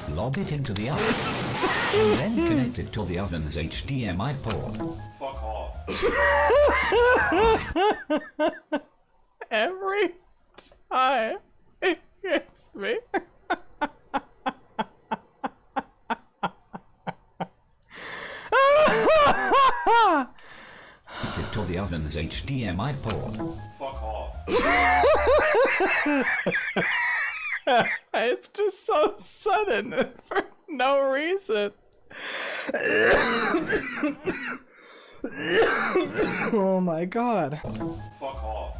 Lob it into the oven, and then connect it to the oven's HDMI port. Fuck off. Every time it gets me. Connect it to the oven's HDMI port. Fuck off. It's just so sudden for no reason. Oh my god. Fuck off.